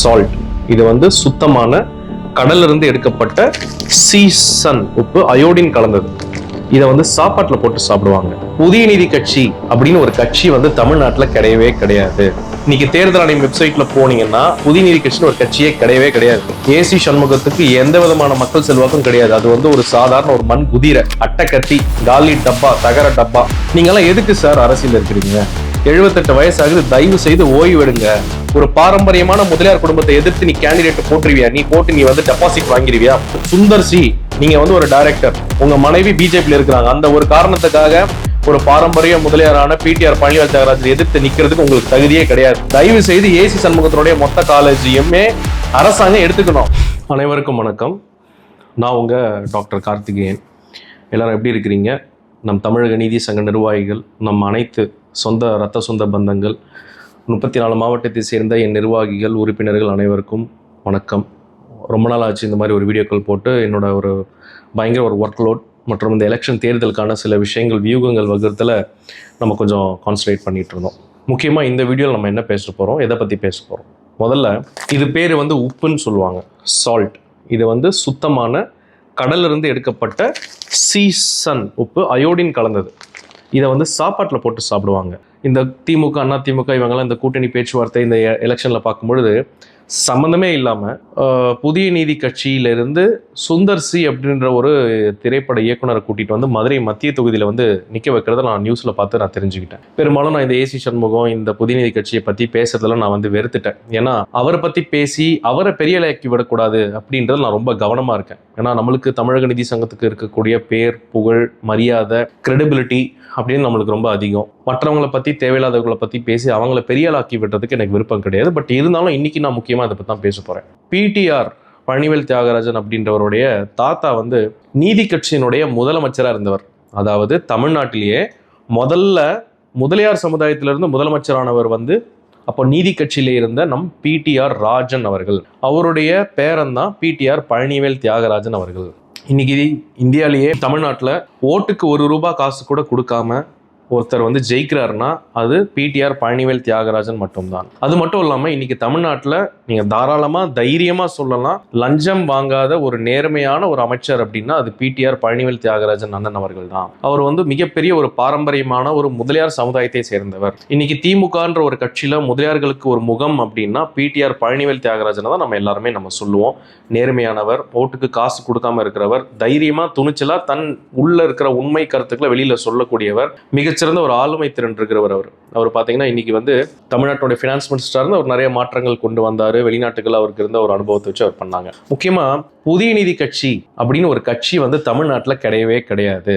Salt. இது வந்து சுத்தமான கடல்ல இருந்து எடுக்கப்பட்ட சீசன் உப்பு, அயோடின் கலந்தது. இதை வந்து சாப்பாட்டுல போட்டு சாப்பிடுவாங்க. புதிய நீதி கட்சி அப்படின்னு ஒரு கட்சி வந்து தமிழ்நாட்டுல கிடையவே கிடையாது. இன்னைக்கு தேர்தல் ஆணையம் வெப்சைட்ல போனீங்கன்னா புதிய நீதி கட்சின்னு ஒரு கட்சியே கிடையவே கிடையாது. ஏசி சண்முகத்துக்கு எந்த விதமான மக்கள் செல்வாக்கும் கிடையாது. அது வந்து ஒரு சாதாரண ஒரு மண் குதிரை, அட்டை கத்தி, காலி டப்பா, தகர டப்பா. நீங்க எல்லாம் எதுக்கு சார் அரசியல் இருக்கிறீங்க? 78 வயசு ஆகுது, தயவு செய்து ஓய்வு எடுங்க. ஒரு பாரம்பரியமான முதலியார் குடும்பத்தை எதிர்த்து நீ கேண்டிடேட் போட்டுருவியா? நீ போட்டு நீ வந்து டெபாசிட் வாங்கிருவியா? சுந்தர் சி, நீங்க வந்து ஒரு டைரக்டர், உங்க மனைவி பிஜேபியில் இருக்கிறாங்க. அந்த ஒரு காரணத்துக்காக ஒரு பாரம்பரிய முதலியாரான பிடிஆர் பழனிவேல் தியாகராஜனை எதிர்த்து நிக்கிறதுக்கு உங்களுக்கு தகுதியே கிடையாது. தயவு செய்து ஏசி சண்முகத்தினுடைய மொத்த காலேஜையுமே அரசாங்கம் எடுத்துக்கணும். அனைவருக்கும் வணக்கம். நான் உங்க டாக்டர் கார்த்திகேயன். எல்லாரும் எப்படி இருக்கிறீங்க? நம் தமிழக நீதி சங்க நிர்வாகிகள், நம் அனைத்து ரத்த சொந்த பந்தங்கள், 34 மாவட்டத்தை சேர்ந்த என் நிர்வாகிகள், உறுப்பினர்கள் அனைவருக்கும் வணக்கம். ரொம்ப நாள் ஆச்சு இந்த மாதிரி ஒரு வீடியோக்கள் போட்டு. என்னோட ஒரு பயங்கர ஒரு ஒர்க் லோட் மற்றும் இந்த எலெக்ஷன் தேர்தலுக்கான சில விஷயங்கள், வியூகங்கள் வகுத்தில் நம்ம கொஞ்சம் கான்சன்ட்ரேட் பண்ணிட்டு இருந்தோம். முக்கியமாக இந்த வீடியோவில் நம்ம என்ன பேச போகிறோம், எதை பற்றி பேச போகிறோம்? முதல்ல இது பேர் வந்து உப்புன்னு சொல்லுவாங்க, சால்ட். இது வந்து சுத்தமான கடலிருந்து எடுக்கப்பட்ட சீசன் உப்பு, அயோடின் கலந்தது. இதை வந்து சாப்பாட்டில் போட்டு சாப்பிடுவாங்க. இந்த திமுக, அண்ணா திமுக இவங்கெல்லாம் இந்த கூட்டணி பேச்சுவார்த்தை இந்த எலெக்ஷனில் பார்க்கும்பொழுது சம்மந்தமே இல்லாமல் புதிய நீதி கட்சியிலிருந்து சுந்தர் சி அப்படின்ற ஒரு திரைப்பட இயக்குனரை கூட்டிகிட்டு வந்து மதுரை மத்திய தொகுதியில் வந்து நிற்க வைக்கிறத நான் நியூஸில் பார்த்து நான் தெரிஞ்சுக்கிட்டேன். பெரும்பாலும் நான் இந்த ஏசி சண்முகம், இந்த புதிய நீதி கட்சியை பற்றி பேசுறதுல நான் வந்து வெறுத்துட்டேன். ஏன்னா அவரை பற்றி பேசி அவரை பெரியலாக்கி விடக்கூடாது அப்படின்றது நான் ரொம்ப கவனமாக இருக்கேன். ஏன்னா நம்மளுக்கு தமிழக நீதி சங்கத்துக்கு இருக்கக்கூடிய பேர், புகழ், மரியாதை, கிரெடிபிலிட்டி அப்படின்னு நம்மளுக்கு ரொம்ப அதிகம். மற்றவங்களை பற்றி, தேவையில்லாதவர்களை பற்றி பேசி அவங்கள பெரியாளாக்கி விடுறதுக்கு எனக்கு விருப்பம் கிடையாது. பட் இருந்தாலும் இன்னைக்கு நான் முக்கியமாக அதை பற்றி தான் பேச போகிறேன். பிடிஆர் பழனிவேல் தியாகராஜன் அப்படின்றவருடைய தாத்தா வந்து நீதி கட்சியினுடைய முதலமைச்சராக இருந்தவர். அதாவது தமிழ்நாட்டிலேயே முதல்ல முதலியார் சமுதாயத்திலிருந்து முதலமைச்சரானவர் வந்து அப்போ நீதி கட்சியில இருந்த நம் பிடிஆர் ராஜன் அவர்கள். அவருடைய பேரன் தான் பிடிஆர் பழனிவேல் தியாகராஜன் அவர்கள். இன்னைக்கு இந்தியாலேயே தமிழ்நாட்டில் ஓட்டுக்கு ₹1 காசு கூட கொடுக்காம ஒருத்தர் வந்து ஜெயிக்கிறாருன்னா அது பிடிஆர் பழனிவேல் தியாகராஜன் மட்டும்தான். அது மட்டும் இல்லாமல் இன்னைக்கு தமிழ்நாட்டில் நீங்கள் தாராளமாக தைரியமாக சொல்லலாம், லஞ்சம் வாங்காத ஒரு நேர்மையான ஒரு அமைச்சர் அப்படின்னா அது பிடிஆர் பழனிவேல் தியாகராஜன் அண்ணன் அவர்கள் தான். அவர் வந்து மிகப்பெரிய ஒரு பாரம்பரியமான ஒரு முதலியார் சமுதாயத்தை சேர்ந்தவர். இன்னைக்கு திமுகன்ற ஒரு கட்சியில் முதலியார்களுக்கு ஒரு முகம் அப்படின்னா பிடிஆர் பழனிவேல் தியாகராஜனை தான் நம்ம எல்லாருமே சொல்லுவோம். நேர்மையானவர், ஓட்டுக்கு காசு கொடுக்காம இருக்கிறவர், தைரியமாக துணிச்சலாக தன் உள்ள இருக்கிற உண்மை கருத்துக்களை வெளியில் சொல்லக்கூடியவர், மிகச்சிறந்த ஒரு ஆளுமை திறன் இருக்கிறவர். அவர் பார்த்தீங்கன்னா இன்னைக்கு வந்து தமிழ்நாட்டுடைய ஃபினான்ஸ் மினிஸ்டர்னு அவர் நிறைய மாற்றங்கள் கொண்டு வந்தார். வெளிநாட்டுகள் அவருக்கு இருந்த ஒரு அனுபவத்தை வச்சு அவர் பண்ணாங்க. முக்கியமாக புதிய நீதி கட்சி அப்படின்னு ஒரு கட்சி வந்து தமிழ்நாட்டில் கிடையவே கிடையாது.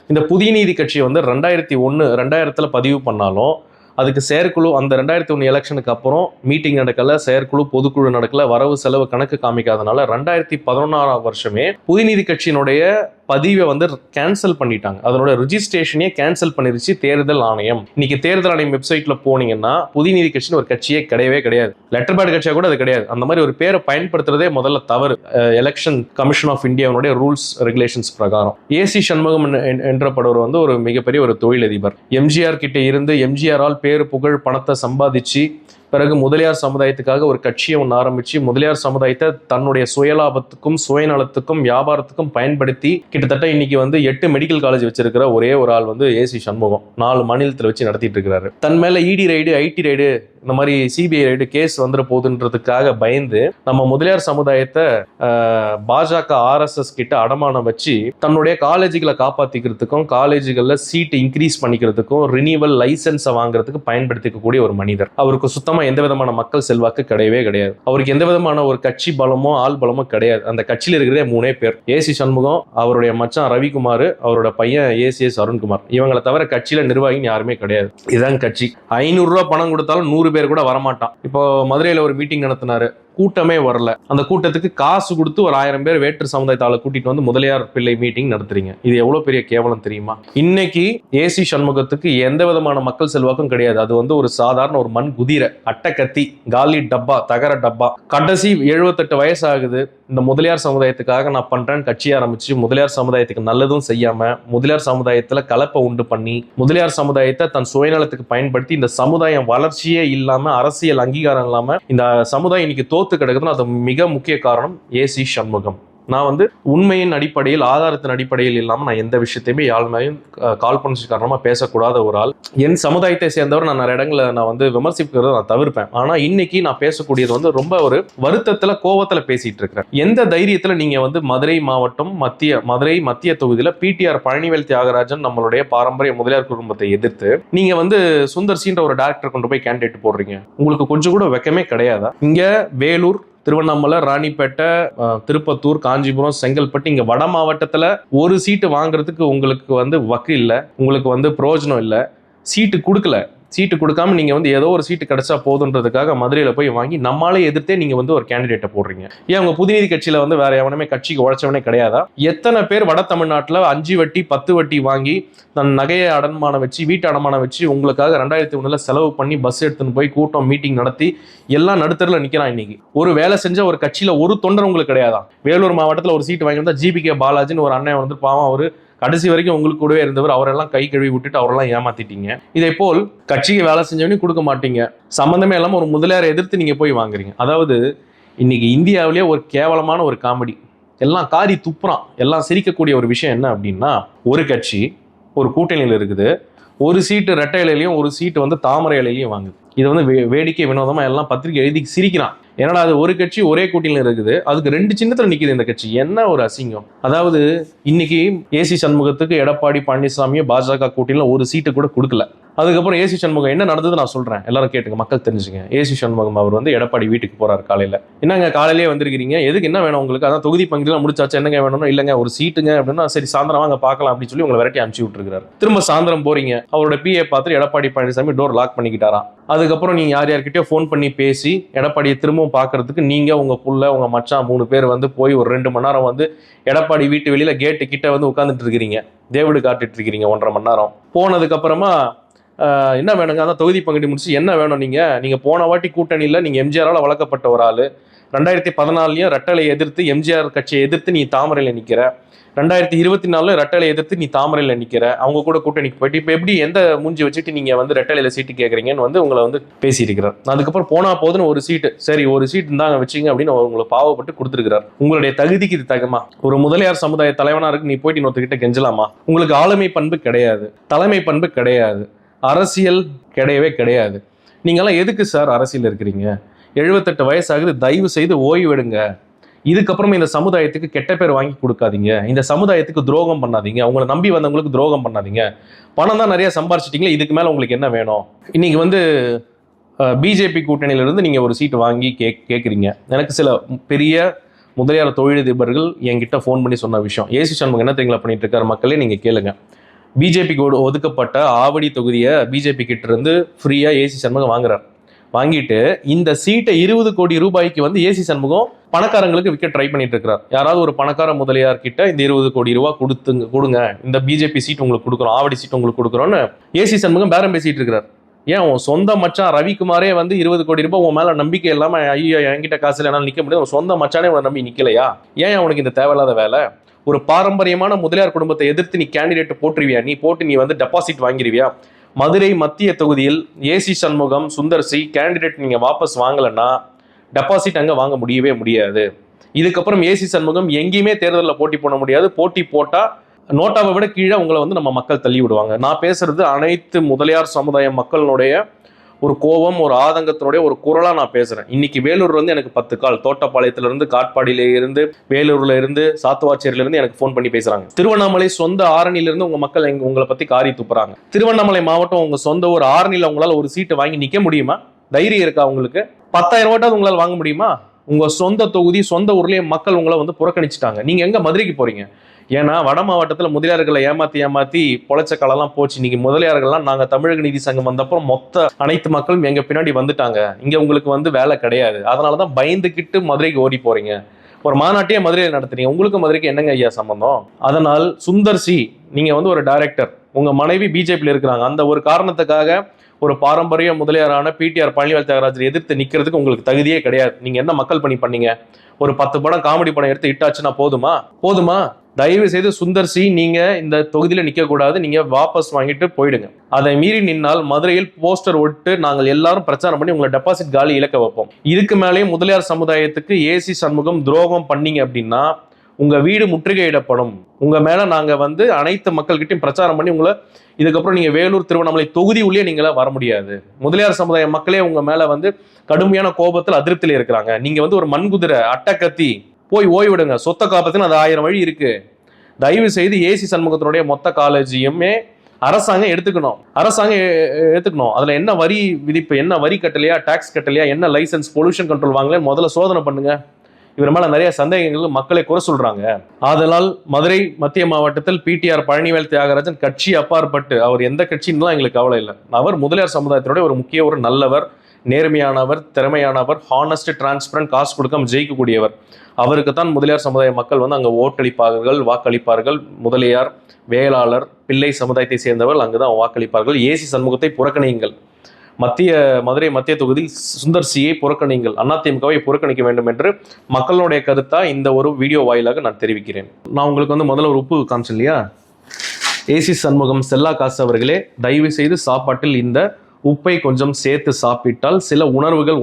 இந்த புதிய நீதி கட்சி வந்து 2001 பதிவு பண்ணாலும் அதுக்கு செயற்குழு, அந்த 2001 எலெக்ஷனுக்கு அப்புறம் மீட்டிங் நடக்கல, செயற்குழு பொதுக்குழு நடக்கல, வரவு செலவு கணக்கு காமிக்காதனால 2011 புதிய நீதி கட்சியினுடைய பதிவை வந்து கேன்சல் பண்ணிட்டாங்க. அதனோட ரிஜிஸ்ட்ரேஷனே கேன்சல் பண்ணிருச்சு தேர்தல் ஆணையம். இன்னைக்கு தேர்தல் ஆணையம் வெப்சைட்ல போனீங்கன்னா புதிய நீதி கட்சின்னு ஒரு கட்சியே கிடையவே கிடையாது. லெட்டர் பேட் கட்சியா கூட அது கிடையாது. அந்த மாதிரி ஒரு பேரை பயன்படுத்துறதே முதல்ல தவறு. எலெக்ஷன் கமிஷன் ஆஃப் இந்தியாவுடைய ரூல்ஸ் ரெகுலேஷன்ஸ் பிரகாரம். ஏசி சண்முகம் என்றப்படுவர் வந்து ஒரு மிகப்பெரிய ஒரு தொழிலதிபர். எம்ஜிஆர் கிட்ட இருந்து எம்ஜிஆரால் பேரு, புகழ், பணத்தை சம்பாதிச்சு பிறகு முதலியார் சமுதாயத்துக்காக ஒரு கட்சியை ஒன்று ஆரம்பிச்சு முதலியார் சமுதாயத்தை தன்னுடைய சுயலாபத்துக்கும் சுயநலத்துக்கும் வியாபாரத்துக்கும் பயன்படுத்தி கிட்டத்தட்ட இன்னைக்கு வந்து 8 மெடிக்கல் காலேஜ் வச்சிருக்கிற ஒரே ஒரு ஆள் வந்து ஏசி சண்முகம். 4 மாநிலத்தில் வச்சு நடத்திட்டு இருக்கிறாரு. தன் மேல இடி ரைடு, ஐடி ரைடு, இந்த மாதிரி சிபிஐ ரைடு கேஸ் வந்துட போகுதுன்றதுக்காக பயந்து நம்ம முதலியார் சமுதாயத்தை பாஜக, RSS கிட்ட அடமானம் வச்சு தன்னுடைய காலேஜுகளை காப்பாத்திக்கிறதுக்கும் காலேஜுகளில் சீட் இன்க்ரீஸ் பண்ணிக்கிறதுக்கும் ரினிவல் லைசன்ஸை வாங்குறதுக்கு பயன்படுத்திக்கக்கூடிய ஒரு மனிதர். அவருக்கு சுத்தமா எந்த விதமான மக்கள் செல்வாக்கு கிடையவே கிடையாது. அவருக்கு எந்த விதமான ஒரு கட்சி பலமோ ஆள் பலமோ கிடையாது. அந்த கட்சியில் இருக்கிறதே 3 பேர். ஏசி சண்முகம், அவருடைய மச்சான் ரவிக்குமார், அவரோட பையன் ACS அருண்குமார். இவங்களை தவிர கட்சியில நிர்வாகின்னு யாருமே கிடையாது. இதுதான் கட்சி. ₹500 பணம் கொடுத்தாலும் 100 பேர் கூட வரமாட்டான். இப்போ மதுரையில ஒரு மீட்டிங் நடத்தினாரு, கூட்டமே வரல. அந்த கூட்டத்துக்கு காசு கொடுத்து ஒரு 1000 பேர் வேற்று சமுதாயத்தால கூட்டிட்டு வந்து முதலியார் பிள்ளை மீட்டிங் நடத்துறீங்க. இது எவ்வளவு பெரிய கேவலம் தெரியுமா? இன்னைக்கு ஏசி சண்முகத்துக்கு எந்த விதமான மக்கள் செல்வாக்கும் கிடையாது. அது வந்து ஒரு சாதாரண ஒரு மண் குதிரை, அட்டை கத்தி, காலி டப்பா, தகர டப்பா. கடைசி 78 வயசு ஆகுது, இந்த முதலியார் சமுதாயத்துக்காக நான் பண்றேன்னு கட்சி ஆரம்பிச்சு முதலியார் சமுதாயத்துக்கு நல்லதும் செய்யாம முதலியார் சமுதாயத்துல கலப்பை உண்டு பண்ணி முதலியார் சமுதாயத்தை தன் சுயநலத்துக்கு பயன்படுத்தி இந்த சமுதாயம் வளர்ச்சியே இல்லாம அரசியல் அங்கீகாரம் இல்லாம இந்த சமுதாயம் இன்னைக்கு தோத்து கிடக்குதுன்னு அது மிக முக்கிய காரணம் ஏசி சண்முகம். நான் வந்து உண்மையின் அடிப்படையில் ஆதாரத்தின் அடிப்படையில் இல்லாமல் நான் எந்த விஷயத்தையுமே யாழ்மையும் காழ்ப்புணர்ச்சி காரணமாக பேசக்கூடாத ஒரு ஆள். என் சமுதாயத்தை சேர்ந்தவர் நான் நிறைய இடங்களை நான் வந்து விமர்சிக்கிறத நான் தவிர்ப்பேன். ஆனால் இன்னைக்கு நான் பேசக்கூடியது வந்து ரொம்ப ஒரு வருத்தத்தில் கோவத்தில் பேசிட்டு இருக்கிறேன். எந்த தைரியத்தில் நீங்கள் வந்து மதுரை மாவட்டம் மத்திய தொகுதியில் பிடிஆர் பழனிவேல் தியாகராஜன் நம்மளுடைய பாரம்பரிய முதலியார் குடும்பத்தை எதிர்த்து நீங்கள் வந்து சுந்தர் சின்ற ஒரு டைரக்டர் கொண்டு போய் கேண்டிடேட் போடுறீங்க? உங்களுக்கு கொஞ்சம் கூட வெக்கமே கிடையாதா? இங்கே வேலூர், திருவண்ணாமலை, ராணிப்பேட்டை, திருப்பத்தூர், காஞ்சிபுரம், செங்கல்பட்டு இங்க வட மாவட்டத்துல ஒரு சீட்டு வாங்குறதுக்கு உங்களுக்கு வந்து வக்கு இல்லை, உங்களுக்கு வந்து பிரயோஜனம் இல்லை, சீட்டு கொடுக்கல. சீட்டு கொடுக்காம நீங்க வந்து ஏதோ ஒரு சீட்டு கிடைச்சா போதுன்றதுக்காக மதுரையில போய் வாங்கி நம்மளாலே எதிர்த்தே நீங்க வந்து ஒரு கேண்டிடேட்டை போடுறீங்க. ஏன் உங்க புதுநீதி கட்சியில வந்து வேற எவனுமே கட்சிக்கு உழைச்சவனே கிடையாதா? எத்தனை பேர் வட தமிழ்நாட்டுல 5 வட்டி 10 வட்டி வாங்கி தன் நகையை அடமானம் வச்சு வீட்டு அடமானம் வச்சு உங்களுக்காக 2001 செலவு பண்ணி பஸ் எடுத்துன்னு போய் கூட்டம் மீட்டிங் நடத்தி எல்லாம் நடுத்தரில் நிக்கிறான். இன்னைக்கு ஒரு வேலை செஞ்ச ஒரு கட்சியில ஒரு தொண்டர் உங்களுக்கு கிடையாதான்? வேலூர் மாவட்டத்தில் ஒரு சீட்டு வாங்கி வந்தா ஜிபிகே பாலாஜின்னு ஒரு அண்ணன் வந்து பாவம், அவரு கடைசி வரைக்கும் உங்களுக்கு கூடவே இருந்தவர், அவரெல்லாம் கை கழுவி விட்டுட்டு அவரெல்லாம் ஏமாத்திட்டீங்க. இதே போல் கட்சிக்கு வேலை செஞ்சவனையும் கொடுக்க மாட்டீங்க. சம்பந்தமே இல்லாமல் ஒரு முதலியாரை எதிர்த்து நீங்க போய் வாங்குறீங்க. அதாவது இன்னைக்கு இந்தியாவிலேயே ஒரு கேவலமான ஒரு காமெடி, எல்லாம் காரி துப்புறான், எல்லாம் சிரிக்கக்கூடிய ஒரு விஷயம் என்ன அப்படின்னா, ஒரு கட்சி ஒரு கூட்டணியில் இருக்குது, ஒரு சீட்டு ரெட்டை இலையிலையும் ஒரு சீட்டு வந்து தாமரை இலையிலையும் வாங்குது. இது வந்து வேடிக்கை வினோதமா எல்லாம் பத்திரிகை எழுதி சிரிக்கிறான். ஏன்னா அது ஒரு கட்சி ஒரே கூட்டணியில் இருக்குது, அதுக்கு 2 சின்னத்துல நிக்குது இந்த கட்சி. என்ன ஒரு அசிங்கம்! அதாவது இன்னைக்கு ஏசி சண்முகத்துக்கு எடப்பாடி பழனிசாமியும் பாஜக கூட்டணியில் ஒரு சீட்டு கூட கொடுக்கல. அதுக்கப்புறம் ஏசி சண்முகம் என்ன நடந்தது நான் சொல்றேன், எல்லாரும் கேட்டுங்க, மக்கள் தெரிஞ்சுங்க. ஏசி சண்முகம் அவர் வந்து எடப்பாடி வீட்டுக்கு போறாரு காலையில. என்னங்க காலையிலேயே வந்திருக்கிறீங்க, எதுக்கு, என்ன வேணும் உங்களுக்கு? அதான் தொகுதி பங்குலாம் முடிச்சாச்சு, என்னங்க வேணும்னா இல்லைங்க ஒரு சீட்டுங்க அப்படின்னா, சரி சாயந்தரம் வாங்க பார்க்கலாம் அப்படின்னு சொல்லி உங்களை விரட்டி அனுப்பிச்சு விட்டுருக்காரு. திரும்ப சாயந்தரம் போறீங்க, அவரோட பிஏ பார்த்துட்டு எடப்பாடி பழனிசாமி டோர் லாக் பண்ணிக்கிட்டாராம். அதுக்கப்புறம் நீங்க யார்கிட்டயோ ஃபோன் பண்ணி பேசி எடப்பாடியை திரும்பவும் பார்க்கறதுக்கு நீங்க உங்க புள்ள உங்க மச்சான் 3 பேர் வந்து போய் ஒரு 2 மணி நேரம் வந்து எடப்பாடி வீட்டு வெளியில கேட்டு கிட்ட வந்து உட்காந்துட்டு இருக்கிறீங்க, தேவடு காட்டுட்டு இருக்கிறீங்க 1.5 மணி நேரம். போனதுக்கு அப்புறமா என்ன வேணுங்க, அதான் தொகுதி பங்கீடு முடிச்சு என்ன வேணும், நீங்க போன வாட்டி கூட்டணியில் நீங்க எம்ஜிஆரால வளர்க்கப்பட்ட ஒரு ஆளு, 2014 ரெட்டலை எதிர்த்து எம்ஜிஆர் கட்சியை எதிர்த்து நீ தாமரையில் நிக்கிற, 2024 ரெட்டலை எதிர்த்து நீ தாமரையில் நிக்கிற, அவங்க கூட கூட்டணிக்கு போயிட்டு இப்போ எப்படி எந்த மூஞ்சி வச்சுட்டு நீங்க வந்து ரெட்டலையில சீட்டு கேட்குறீங்கன்னு வந்து உங்களை வந்து பேசியிருக்கிறார். அதுக்கப்புறம் போனா போதுன்னு ஒரு சீட்டு, சரி ஒரு சீட் இருந்தாங்க வச்சுங்க அப்படின்னு உங்களை பாவப்பட்டு கொடுத்துருக்கிறார். உங்களுடைய தகுதிக்கு இது தகமா? ஒரு முதலியார் சமுதாய தலைவனா இருக்கு, நீ போயிட்டு இன்னொருத்தகிட்ட கெஞ்சலாமா? உங்களுக்கு ஆளுமை பண்பு கிடையாது, தலைமை பண்பு கிடையாது, அரசியல் கிடையவே கிடையாது. நீங்கெல்லாம் எதுக்கு சார் அரசியல் இருக்கிறீங்க? 78 வயசாகுது, தயவு செய்து ஓய்வு எடுங்க. இதுக்கப்புறமா இந்த சமுதாயத்துக்கு கெட்ட பேர் வாங்கி கொடுக்காதீங்க, இந்த சமுதாயத்துக்கு துரோகம் பண்ணாதீங்க, அவங்களை நம்பி வந்தவங்களுக்கு துரோகம் பண்ணாதீங்க. பணம் தான் நிறைய சம்பாரிச்சிட்டீங்களே, இதுக்கு மேல உங்களுக்கு என்ன வேணும்? இன்னைக்கு வந்து பிஜேபி கூட்டணியிலிருந்து நீங்க ஒரு சீட்டு வாங்கி கேட்குறீங்க. எனக்கு சில பெரிய முதலியார் தொழிலதிபர்கள் என்கிட்ட ஃபோன் பண்ணி சொன்ன விஷயம், ஏசி சண்முகம் என்ன தெரியுங்களா பண்ணிட்டு இருக்காரு, மக்களே நீங்க கேளுங்க. பிஜேபிக்கு ஒதுக்கப்பட்ட ஆவடி தொகுதியை பிஜேபி கிட்ட இருந்து ஃப்ரீயா ஏசி சண்முகம் வாங்குறார். வாங்கிட்டு இந்த சீட்டை 20 கோடி ரூபாய்க்கு வந்து ஏசி சண்முகம் பணக்காரங்களுக்கு விற்க ட்ரை பண்ணிட்டு இருக்கிறார். யாராவது ஒரு பணக்கார முதலியார் கிட்ட இந்த 20 கோடி ரூபாய் கொடுங்க, இந்த பிஜேபி சீட் உங்களுக்கு கொடுக்குறோம், ஆவடி சீட் உங்களுக்கு கொடுக்குறோன்னு ஏசி சண்முகம் பேரம் பேசிட்டு இருக்கிறார். ஏன் உன் சொந்த மச்சான் ரவிக்குமாரே வந்து 20 கோடி ரூபாய் உன் மேல நம்பிக்கை இல்லாம ஐயோ என்கிட்ட காசு இல்லைனாலும் நிக்க முடியாது, உன் சொந்த மச்சானே உன்னை நம்பி நிக்கலையா? ஏன் அவனுக்கு இந்த தேவையில்லாத வேலை? ஒரு பாரம்பரியமான முதலியார் குடும்பத்தை எதிர்த்து நீ கேண்டிடேட் போட்டுருவியா? நீ போட்டு நீ வந்து டெபாசிட் வாங்கிருவியா? மதுரை மத்திய தொகுதியில் AC Shanmugam, Sundar C candidate நீங்க வாபஸ் வாங்கலன்னா டெபாசிட் அங்க வாங்க முடியவே முடியாது. இதுக்கப்புறம் ஏசி சண்முகம் எங்கேயுமே தேர்தலில் போட்டி போட முடியாது. போட்டி போட்டா நோட்டாவை விட கீழே உங்களை வந்து நம்ம மக்கள் தள்ளி விடுவாங்க. நான் பேசுறது அனைத்து முதலியார் சமுதாய மக்களுடைய ஒரு கோபம், ஒரு ஆதங்கத்தினுடைய ஒரு குரலா நான் பேசுறேன். இன்னைக்கு வேலூர்ல இருந்து எனக்கு 10 கால், தோட்டப்பாளையத்துல இருந்து, காட்பாடியில இருந்து, வேலூர்ல இருந்து, சாத்துவாச்சேரியில இருந்து எனக்கு போன் பண்ணி பேசுறாங்க. திருவண்ணாமலை சொந்த ஆரணியில இருந்து உங்க மக்கள் உங்களை பத்தி காரி துப்புறாங்க. திருவண்ணாமலை மாவட்டம் உங்க சொந்த ஒரு ஆரணியில உங்களால ஒரு சீட்டு வாங்கி நிக்க முடியுமா? தைரியம் இருக்கா உங்களுக்கு? 10,000 ஓட்டாவது உங்களால் வாங்க முடியுமா? உங்க சொந்த தொகுதி, சொந்த ஊர்லயே மக்கள் உங்களை வந்து புறக்கணிச்சுட்டாங்க. நீங்க எங்க மதுரைக்கு போறீங்க? ஏன்னா வட மாவட்டத்தில் முதலியார்களை ஏமாத்தி பொழைச்ச காலெல்லாம் போச்சு. இன்னைக்கு முதலியார்கள்லாம் நாங்கள் தமிழக நீதி சங்கம் வந்தப்பறம் மொத்த அனைத்து மக்களும் எங்க பின்னாடி வந்துட்டாங்க. இங்க உங்களுக்கு வந்து வேலை கிடையாது. அதனாலதான் பயந்துக்கிட்டு மதுரைக்கு ஓடி போறீங்க. ஒரு மாநாட்டையே மதுரையில் நடத்துறீங்க. உங்களுக்கு மதுரைக்கு என்னங்க ஐயா சம்பந்தம்? அதனால் சுந்தர் சி, நீங்க வந்து ஒரு டைரக்டர், உங்க மனைவி பிஜேபியில் இருக்கிறாங்க. அந்த ஒரு காரணத்துக்காக ஒரு பாரம்பரிய முதலியாரான பிடிஆர் பழனிவேல் தியாகராஜரை எதிர்த்து நிக்கிறதுக்கு உங்களுக்கு தகுதியே கிடையாது. நீங்க என்ன மக்கள் பணி பண்ணீங்க? ஒரு 10 படம் காமெடி படம் எடுத்து இட்டாச்சுன்னா போதுமா? தயவு செய்து சுந்தர் சி நீங்க இந்த தொகுதியில நிக்க கூடாது, நீங்க வாபஸ் வாங்கிட்டு போயிடுங்க. அதை மீறி நின்னால் மதுரையில் போஸ்டர் ஒட்டு நாங்கள் எல்லாரும் பிரச்சாரம் பண்ணி உங்களை டெபாசிட் காலி இழக்க வைப்போம். இதுக்கு மேலேயும் முதலியார் சமுதாயத்துக்கு ஏசி சண்முகம் துரோகம் பண்ணீங்க அப்படின்னா உங்க வீடு முற்றுகையிடப்படும். உங்க மேல நாங்க வந்து அனைத்து மக்கள்கிட்டையும் பிரச்சாரம் பண்ணி உங்களை இதுக்கப்புறம் நீங்க வேலூர் திருவண்ணாமலை தொகுதி உள்ளே நீங்கள வர முடியாது. முதலியார் சமுதாய மக்களே உங்க மேல வந்து கடுமையான கோபத்தில் அதிருப்தியில இருக்கிறாங்க. நீங்க வந்து ஒரு மண்குதிரை அட்டக்கத்தி, போய் ஓய்விடுங்க. சொத்த காப்பத்துன்னு அது 1000 வழி இருக்கு. தயவு செய்து ஏசி சண்முகத்தினுடைய மொத்த காலேஜையுமே அரசாங்கம் எடுத்துக்கணும். அதுல என்ன வரி விதிப்பு, என்ன வரி கட்டலையா, டாக்ஸ் கட்டலையா, என்ன லைசன்ஸ், பொல்யூஷன் கண்ட்ரோல் வாங்கல முதல்ல சோதனை பண்ணுங்க. இவர் மேல நிறைய சந்தேகங்கள் மக்களை குறை சொல்றாங்க. ஆதலால் மதுரை மத்திய மாவட்டத்தில் பிடிஆர் பழனிவேல் தியாகராஜன் கட்சி அப்பாற்பட்டு, அவர் எந்த கட்சின்னு எங்களுக்கு கவலை இல்லை. அவர் முதலியார் சமுதாயத்தினுடைய ஒரு முக்கிய ஒரு நல்லவர், நேர்மையானவர், திறமையானவர், ஹானஸ்ட், டிரான்ஸ்பரண்ட், காசு கொடுக்காம ஜெயிக்கக்கூடியவர். அவருக்கு தான் முதலியார் சமுதாய மக்கள் வந்து அங்கே ஓட்டளிப்பார்கள், வாக்களிப்பார்கள். முதலியார், வேளாளர், பிள்ளை சமுதாயத்தை சேர்ந்தவர்கள் அங்குதான் வாக்களிப்பார்கள். ஏசி சண்முகத்தை புறக்கணியுங்கள். மதுரை மத்திய தொகுதியில் சுந்தர் சியை புறக்கணியுங்கள், அதிமுகவை புறக்கணிக்க வேண்டும் என்று மக்களுடைய கருத்தா இந்த ஒரு வீடியோ வாயிலாக நான் தெரிவிக்கிறேன். நான் உங்களுக்கு வந்து முதல்ல ஒரு உப்பு காமிச்சேன் இல்லையா, ஏசி சண்முகம் செல்லா காசு அவர்களே, தயவு செய்து சாப்பாட்டில் இந்த உப்பை கொஞ்சம் சேர்த்து சாப்பிட்டால் சில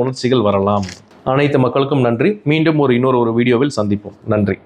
உணர்ச்சிகள் வரலாம். அனைத்து மக்களுக்கும் நன்றி. மீண்டும் இன்னொரு வீடியோவில் சந்திப்போம். நன்றி.